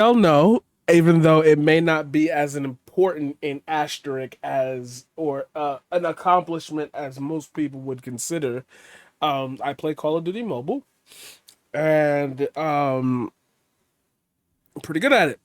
Hell no, even though it may not be as an important in asterisk as or an accomplishment as most people would consider. I play Call of Duty Mobile, and I'm pretty good at it.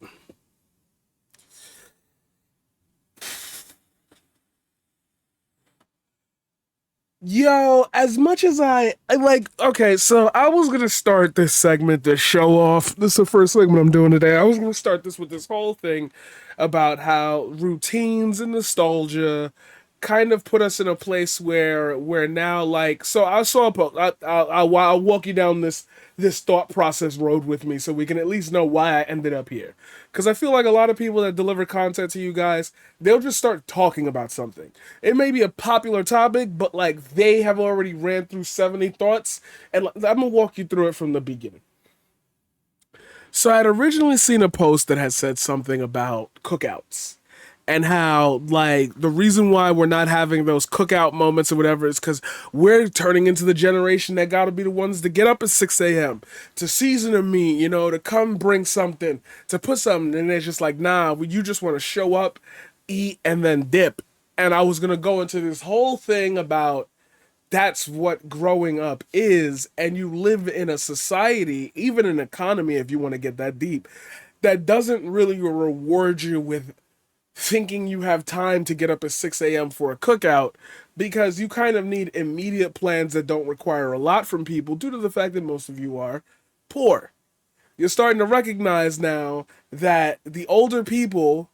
Yo, as much as I like, okay, so I was gonna start this segment to show off. This is the first segment I'm doing today. I was gonna start this with this whole thing about how routines and nostalgia kind of put us in a place where we're now like. So I saw a post. I'll walk you down this thought process road with me, so we can at least know why I ended up here. Because I feel like a lot of people that deliver content to you guys, they'll just start talking about something. It may be a popular topic, but like they have already ran through 70 thoughts, and I'm gonna walk you through it from the beginning. So I had originally seen a post that had said something about cookouts and how like the reason why we're not having those cookout moments or whatever is because we're turning into the generation that got to be the ones to get up at 6 a.m. to season a meat, to come bring something, to put something, and it's just like, nah, you just want to show up, eat, and then dip. And I was gonna go into this whole thing about that's what growing up is, and you live in a society, even an economy if you want to get that deep, that doesn't really reward you with thinking you have time to get up at 6 a.m. for a cookout, because you kind of need immediate plans that don't require a lot from people due to the fact that most of you are poor. You're starting to recognize now that the older people,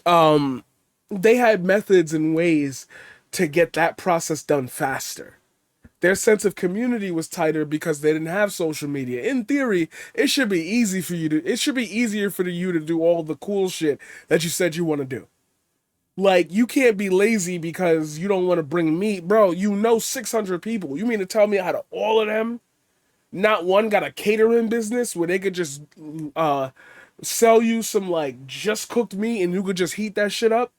um, they had methods and ways to get that process done faster. Their sense of community was tighter because they didn't have social media. In theory, it should be easier for you to do all the cool shit that you said you want to do. Like, you can't be lazy because you don't want to bring meat. Bro, 600 people. You mean to tell me out of all of them, not one got a catering business where they could just uh sell you some like just cooked meat and you could just heat that shit up?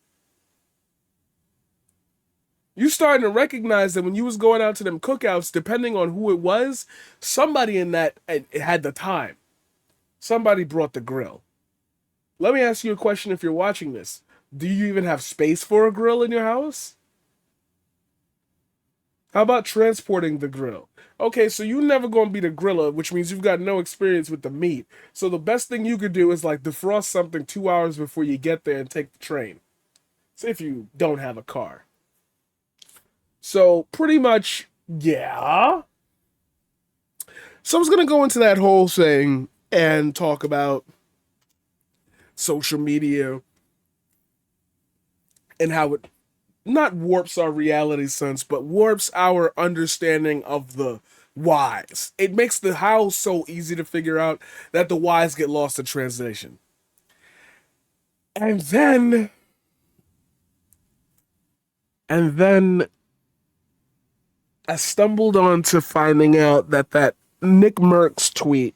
You starting to recognize that when you was going out to them cookouts, depending on who it was, somebody in that it had the time. Somebody brought the grill. Let me ask you a question if you're watching this. Do you even have space for a grill in your house? How about transporting the grill? Okay, so you never gonna be the griller, which means you've got no experience with the meat. So the best thing you could do is like defrost something 2 hours before you get there and take the train. So if you don't have a car. So pretty much, yeah. So I was gonna go into that whole thing and talk about social media and how it not warps our reality sense, but warps our understanding of the whys. It makes the how so easy to figure out that the whys get lost in translation. And then, and then I stumbled on to finding out that NickMercs tweet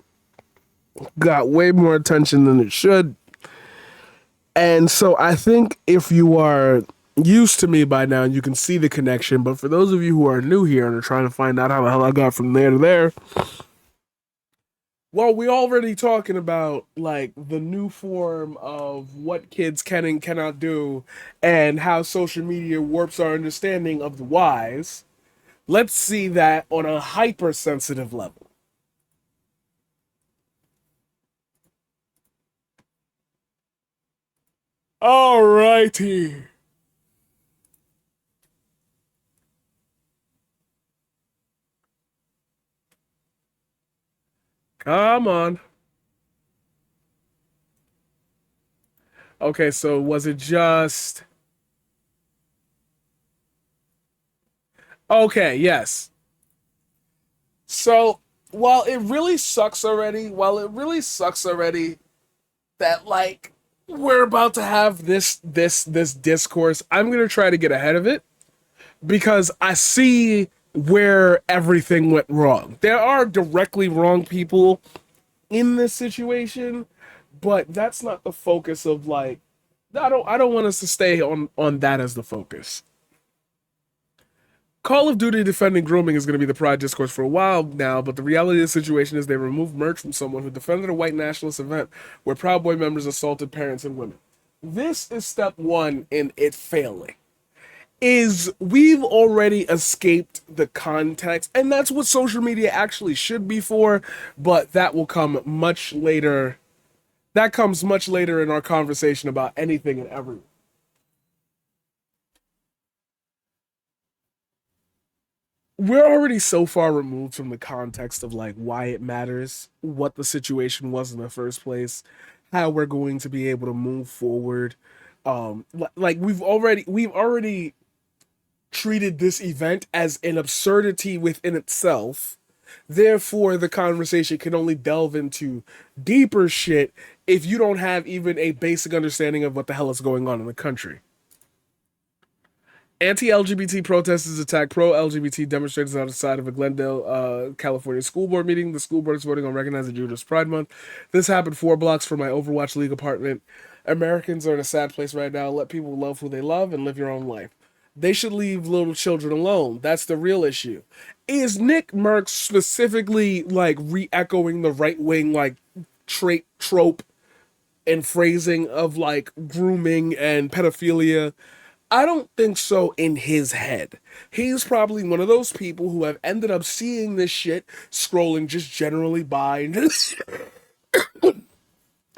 got way more attention than it should. And so I think if you are used to me by now, you can see the connection. But for those of you who are new here and are trying to find out how the hell I got from there to there, well, we already talking about like the new form of what kids can and cannot do and how social media warps our understanding of the whys. Let's see that on a hypersensitive level. Alrighty. Come on. Okay, so was it just okay, yes. So while it really sucks already that like we're about to have this discourse, I'm gonna try to get ahead of it because I see where everything went wrong. There are directly wrong people in this situation, but that's not the focus of like I don't want us to stay on that as the focus. Call of Duty defending grooming is going to be the pride discourse for a while now, but the reality of the situation is they removed merch from someone who defended a white nationalist event where Proud Boy members assaulted parents and women. This is step one in it failing. Is we've already escaped the context, and that's what social media actually should be for, but that will come much later. That comes much later in our conversation about anything and everything. We're already so far removed from the context of like why it matters, what the situation was in the first place, how we're going to be able to move forward. Like we've already treated this event as an absurdity within itself. Therefore, the conversation can only delve into deeper shit if you don't have even a basic understanding of what the hell is going on in the country. Anti-LGBT protesters attack pro-LGBT demonstrators outside of a Glendale, California school board meeting. The school board is voting on recognizing Judas Pride Month. This happened 4 blocks from my Overwatch League apartment. Americans are in a sad place right now. Let people love who they love and live your own life. They should leave little children alone. That's the real issue. Is NickMercs specifically like re-echoing the right-wing like trait trope and phrasing of like grooming and pedophilia? I don't think so in his head. He's probably one of those people who have ended up seeing this shit scrolling just generally by in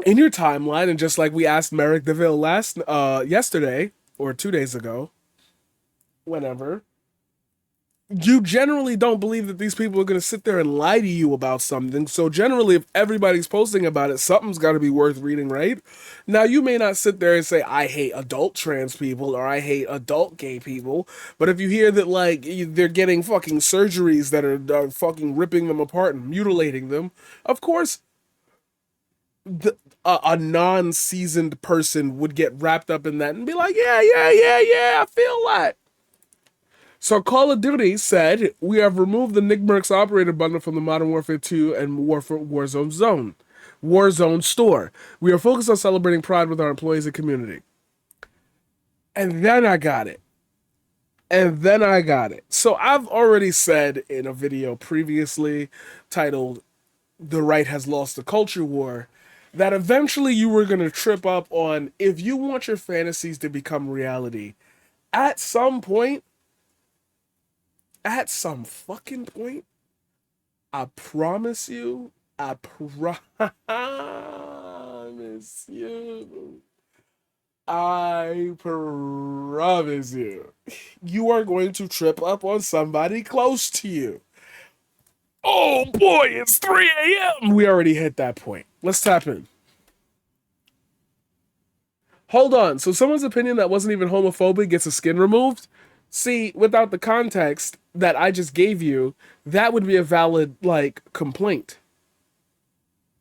your timeline, and just like we asked Merrick DeVille last yesterday or 2 days ago, whenever, you generally don't believe that these people are going to sit there and lie to you about something. So generally, if everybody's posting about it, something's got to be worth reading, right? Now, you may not sit there and say, I hate adult trans people or I hate adult gay people. But if you hear that, like, they're getting fucking surgeries that are fucking ripping them apart and mutilating them, of course, a non-seasoned person would get wrapped up in that and be like, yeah, yeah, yeah, yeah, I feel that. So Call of Duty said, we have removed the NickMercs operator bundle from the Modern Warfare 2 and Warzone store. We are focused on celebrating Pride with our employees and community. And then I got it. So I've already said in a video previously titled The Right Has Lost the Culture War that eventually you were going to trip up on, if you want your fantasies to become reality, at some point, at some fucking point, I promise you, I promise you, I promise you, you are going to trip up on somebody close to you. Oh boy, it's 3 a.m. We already hit that point. Let's tap in. Hold on. So someone's opinion that wasn't even homophobic gets a skin removed? See, without the context that I just gave you, that would be a valid, like, complaint.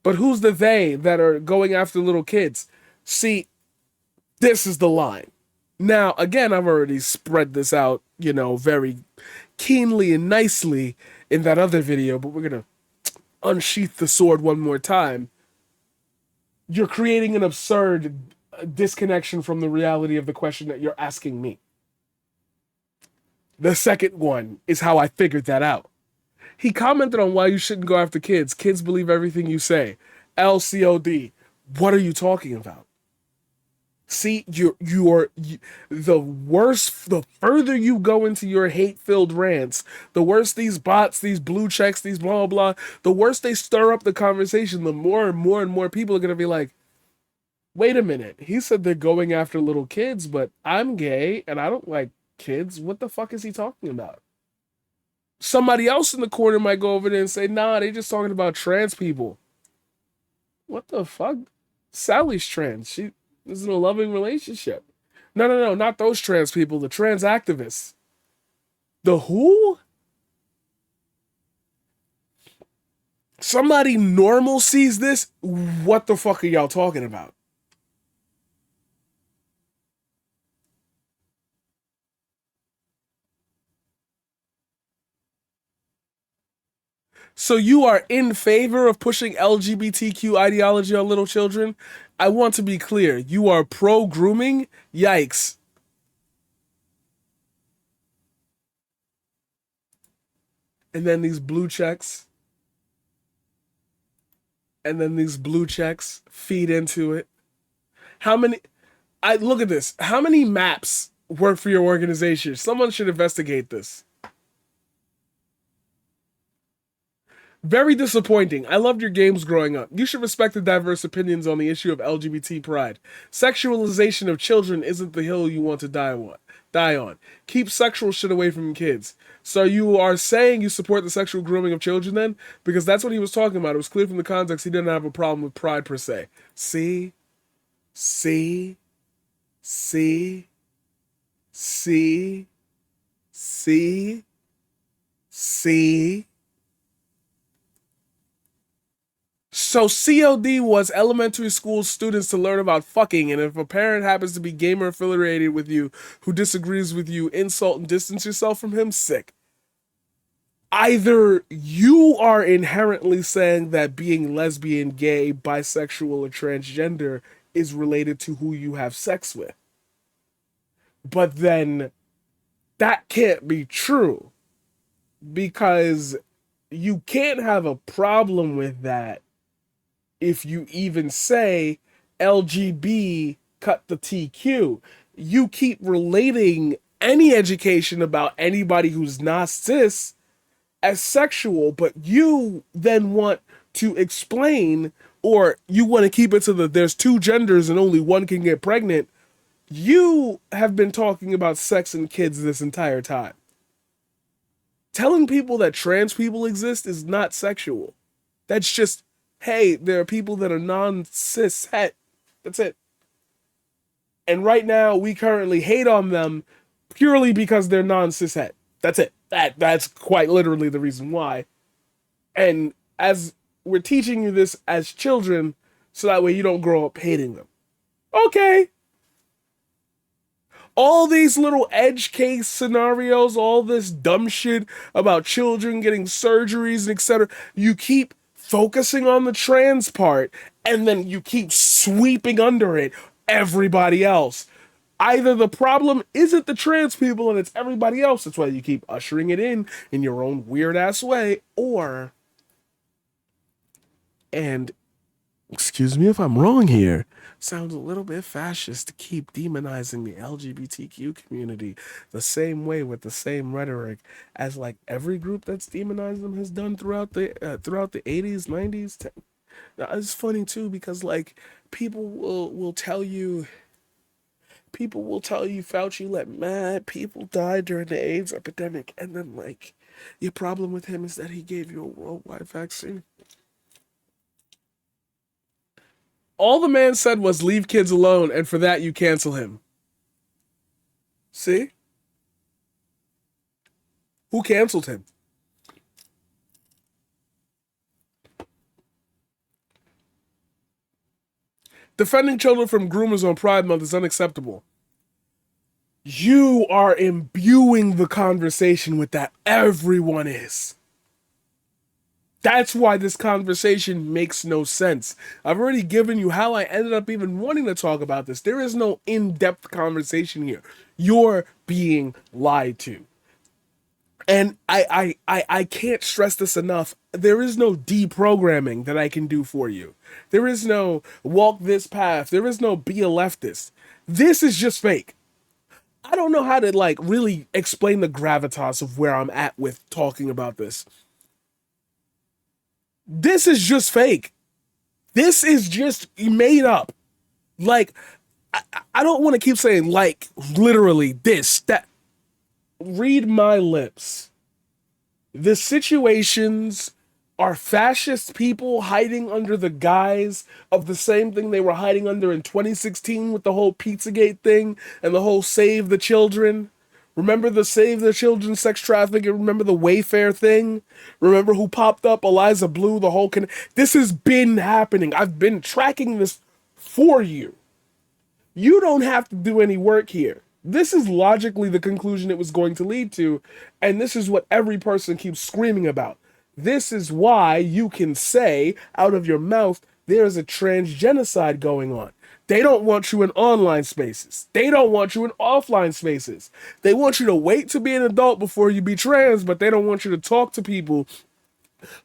But who's the they that are going after little kids? See, this is the line. Now, again, I've already spread this out, very keenly and nicely in that other video, but we're going to unsheath the sword one more time. You're creating an absurd disconnection from the reality of the question that you're asking me. The second one is how I figured that out. He commented on why you shouldn't go after kids. Kids believe everything you say. LCOD. What are you talking about? See, the worse, the further you go into your hate-filled rants, the worse these bots, these blue checks, these blah, blah, blah, the worse they stir up the conversation, the more and more and more people are going to be like, wait a minute, he said they're going after little kids, but I'm gay and I don't like kids. What the fuck is he talking about? Somebody else in the corner might go over there and say, nah, they just talking about trans people. What the fuck? Sally's trans. She is in a loving relationship. No, no, no, not those trans people. The trans activists. The who? Somebody normal sees this. What the fuck are y'all talking about? So you are in favor of pushing LGBTQ ideology on little children? I want to be clear. You are pro grooming? Yikes. and then these blue checks, and then these blue checks feed into it. How many? I look at this. How many maps work for your organization? Someone should investigate this. Very disappointing. I loved your games growing up. You should respect the diverse opinions on the issue of LGBT pride. Sexualization of children isn't the hill you want to die on. Die on. Keep sexual shit away from kids. So you are saying you support the sexual grooming of children then? Because that's what he was talking about. It was clear from the context he didn't have a problem with pride per se. See? See? See? See? See? See? So COD was elementary school students to learn about fucking, and if a parent happens to be gamer affiliated with you who disagrees with you, insult and distance yourself from him, sick. Either you are inherently saying that being lesbian, gay, bisexual, or transgender is related to who you have sex with. But then that can't be true because you can't have a problem with that if you even say LGB cut the TQ. You keep relating any education about anybody who's not cis as sexual, but you then want to explain, or you want to keep it to the there's two genders and only one can get pregnant. You have been talking about sex and kids this entire time. Telling people that trans people exist is not sexual. That's just, hey, there are people that are non-cis het. That's it. And right now, we currently hate on them purely because they're non-cis het. That's it. That's quite literally the reason why. And as we're teaching you this as children, so that way you don't grow up hating them. Okay. All these little edge case scenarios, all this dumb shit about children getting surgeries and etc. You keep focusing on the trans part, and then you keep sweeping under it everybody else. Either the problem isn't the trans people and it's everybody else, that's why you keep ushering it in your own weird ass way, or, and excuse me if I'm wrong here, sounds a little bit fascist to keep demonizing the LGBTQ community the same way with the same rhetoric as like every group that's demonized them has done throughout the 80s, 90s. Now, it's funny too because like people will tell you Fauci let mad people die during the AIDS epidemic, and then like your problem with him is that he gave you a worldwide vaccine. All the man said was leave kids alone, and for that you cancel him. See? Who canceled him? Defending children from groomers on Pride Month is unacceptable. You are imbuing the conversation with that. Everyone is. That's why this conversation makes no sense. I've already given you how I ended up even wanting to talk about this. There is no in-depth conversation here. You're being lied to. And I can't stress this enough. There is no deprogramming that I can do for you. There is no walk this path. There is no be a leftist. This is just fake. I don't know how to like really explain the gravitas of where I'm at with talking about this. This is just fake. This is just made up. Like, I don't want to keep saying like, literally this, that. Read my lips. The situations are fascist people hiding under the guise of the same thing they were hiding under in 2016 with the whole Pizzagate thing and the whole Save the Children. Remember the Save the Children sex trafficking? Remember the Wayfair thing? Remember who popped up? Eliza Blue, the whole... This has been happening. I've been tracking this for you. You don't have to do any work here. This is logically the conclusion it was going to lead to, and this is what every person keeps screaming about. This is why you can say out of your mouth, there's a transgenocide going on. They don't want you in online spaces. They don't want you in offline spaces. They want you to wait to be an adult before you be trans, but they don't want you to talk to people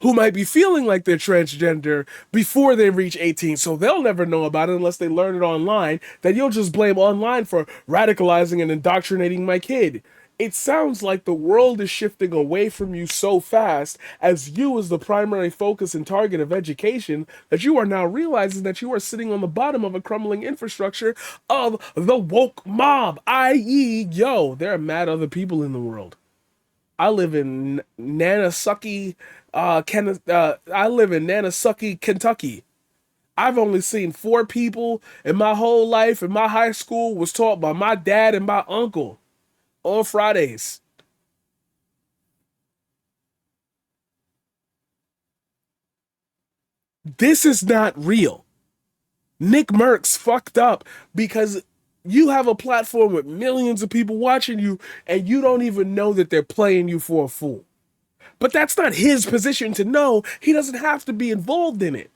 who might be feeling like they're transgender before they reach 18. So they'll never know about it unless they learn it online. Then you'll just blame online for radicalizing and indoctrinating my kid. It sounds like the world is shifting away from you so fast as you as the primary focus and target of education that you are now realizing that you are sitting on the bottom of a crumbling infrastructure of the woke mob, i.e., yo, there are mad other people in the world. I live in Nanasucky, I live in Nanasucky, Kentucky. I've only seen four people in my whole life, and my high school was taught by my dad and my uncle on Fridays. This is not real. NickMercs fucked up because you have a platform with millions of people watching you, and you don't even know that they're playing you for a fool. But that's not his position to know. He doesn't have to be involved in it.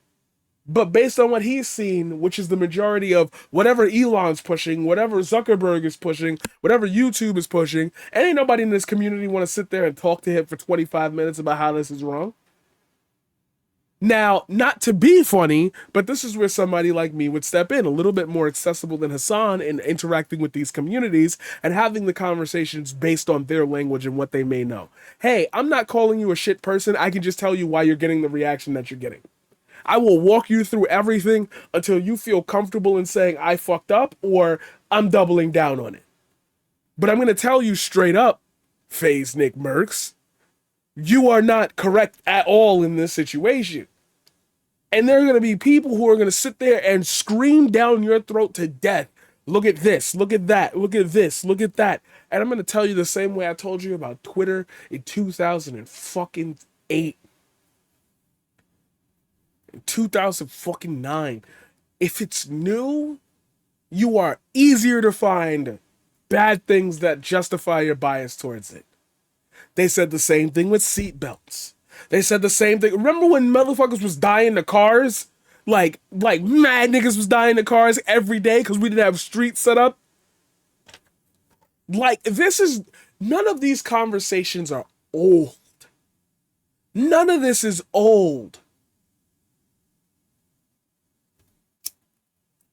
But based on what he's seen, which is the majority of whatever Elon's pushing, whatever Zuckerberg is pushing, whatever YouTube is pushing, and ain't nobody in this community want to sit there and talk to him for 25 minutes about how this is wrong. Now, not to be funny, but this is where somebody like me would step in, a little bit more accessible than Hassan in interacting with these communities and having the conversations based on their language and what they may know. Hey, I'm not calling you a shit person. I can just tell you why you're getting the reaction that you're getting. I will walk you through everything until you feel comfortable in saying I fucked up or I'm doubling down on it. But I'm going to tell you straight up, Phase NickMercs, you are not correct at all in this situation. And there are going to be people who are going to sit there and scream down your throat to death. Look at this, look at that, look at this, look at that. And I'm going to tell you the same way I told you about Twitter in 2008, in 2009. If it's new, you are easier to find bad things that justify your bias towards it. They said the same thing with seatbelts. They said the same thing. Remember when motherfuckers was dying to cars? Like mad niggas was dying to cars every day because we didn't have streets set up? Like, this is... None of these conversations are old. None of this is old.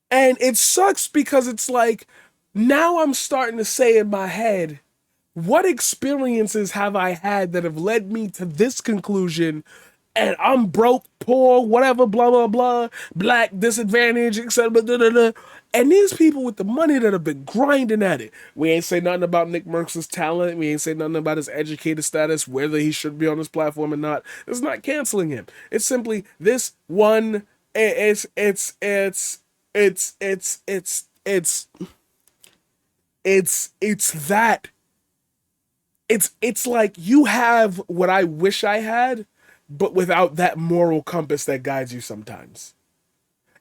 And it sucks because it's like, now I'm starting to say in my head, what experiences have I had that have led me to this conclusion? And I'm broke, poor, whatever, blah, blah, blah, black, disadvantage, etc. And these people with the money that have been grinding at it. We ain't say nothing about NickMercs' talent. We ain't say nothing about his educated status, whether he should be on this platform or not. It's not canceling him. It's simply this one. It's that. It's like you have what I wish I had, but without that moral compass that guides you sometimes.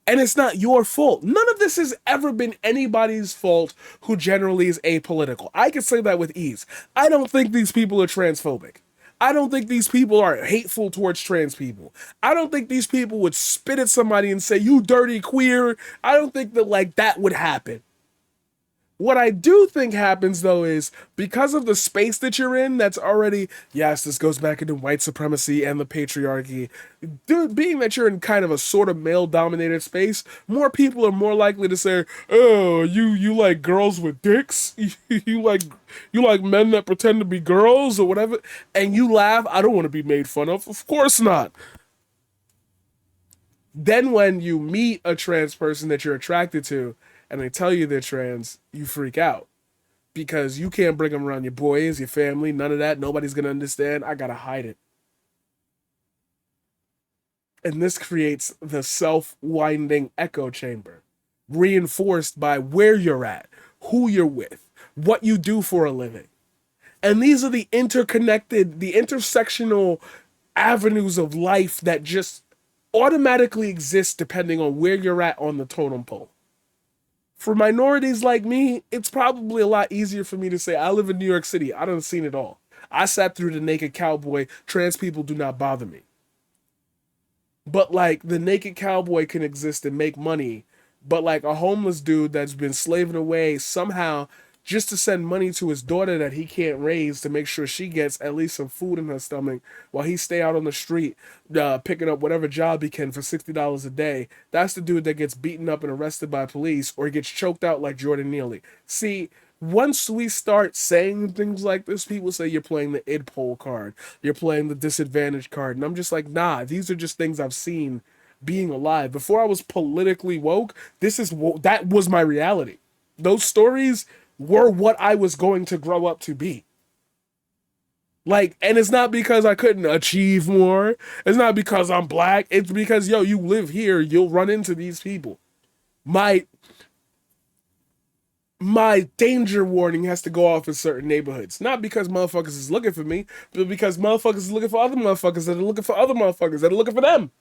And it's not your fault. None of this has ever been anybody's fault who generally is apolitical. I can say that with ease. I don't think these people are transphobic. I don't think these people are hateful towards trans people. I don't think these people would spit at somebody and say, you dirty queer. I don't think that like that would happen. What I do think happens, though, is because of the space that you're in, that's already, yes, this goes back into white supremacy and the patriarchy. Dude, being that you're in kind of a sort of male-dominated space, more people are more likely to say, "Oh, you like girls with dicks? you like men that pretend to be girls or whatever?" And you laugh. I don't want to be made fun of. Of course not. Then when you meet a trans person that you're attracted to, and they tell you they're trans, you freak out because you can't bring them around your boys, your family, none of that. Nobody's gonna understand. I gotta hide it. And this creates the self-winding echo chamber, reinforced by where you're at, who you're with, what you do for a living. And these are the interconnected, the intersectional avenues of life that just automatically exist depending on where you're at on the totem pole. For minorities like me, it's probably a lot easier for me to say, I live in New York City. I done seen it all. I sat through the Naked Cowboy. Trans people do not bother me. But like the Naked Cowboy can exist and make money But like a homeless dude that's been slaving away somehow just to send money to his daughter that he can't raise to make sure she gets at least some food in her stomach while he stay out on the street picking up whatever job he can for $60 a day. That's the dude that gets beaten up and arrested by police or he gets choked out like Jordan Neely. See, once we start saying things like this, people say you're playing the id pole card, you're playing the disadvantage card, and I'm just like, nah, these are just things I've seen being alive. Before I was politically woke, that was my reality. Those stories were what I was going to grow up to be. Like, and it's not because I couldn't achieve more. It's not because I'm black. It's because, yo, you live here, you'll run into these people. My my danger warning has to go off in certain neighborhoods. Not because motherfuckers is looking for me, but because motherfuckers is looking for other motherfuckers that are looking for other motherfuckers that are looking for them.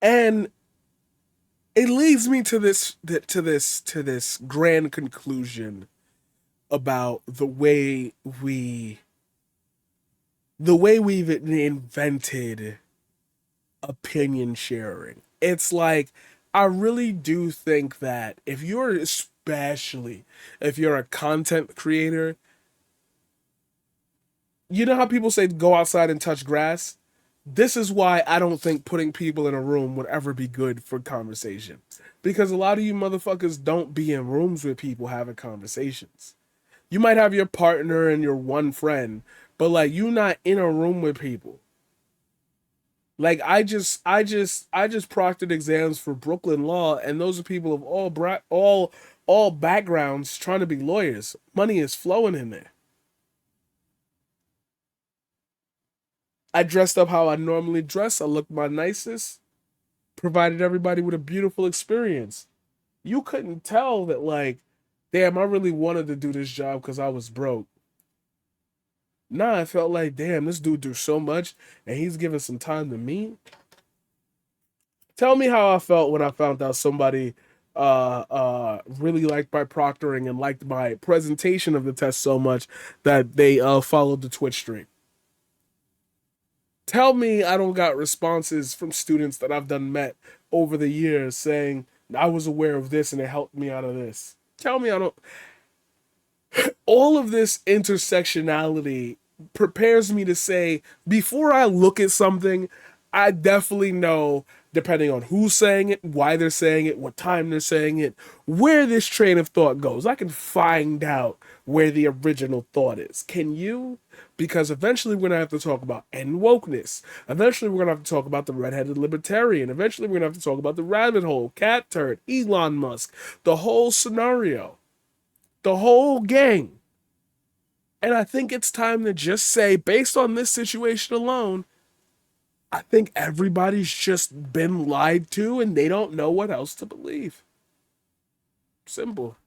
And it leads me to this grand conclusion about the way we've invented opinion sharing. It's like I really do think that if you're especially if you're a content creator, you know how people say go outside and touch grass? This is why I don't think putting people in a room would ever be good for conversation. Because a lot of you motherfuckers don't be in rooms with people having conversations. You might have your partner and your one friend, but like you not in a room with people. Like I just proctored exams for Brooklyn Law, and those are people of all backgrounds trying to be lawyers. Money is flowing in there. I dressed up how I normally dress. I looked my nicest, provided everybody with a beautiful experience. You couldn't tell that like, damn, I really wanted to do this job because I was broke. Nah, I felt like, damn, this dude do so much, and he's giving some time to me. Tell me how I felt when I found out somebody really liked my proctoring and liked my presentation of the test so much that they followed the Twitch stream. Tell me I don't got responses from students that I've done met over the years saying I was aware of this and it helped me out of this. Tell me I don't. All of this intersectionality prepares me to say before I look at something, I definitely know, depending on who's saying it, why they're saying it, what time they're saying it, where this train of thought goes. I can find out where the original thought is. Can you? Because eventually we're gonna have to talk about end wokeness. Eventually we're gonna have to talk about the redheaded libertarian. Eventually we're gonna have to talk about the rabbit hole, cat turd, Elon Musk, the whole scenario, the whole gang. And I think it's time to just say, based on this situation alone, I think everybody's just been lied to and they don't know what else to believe. Simple.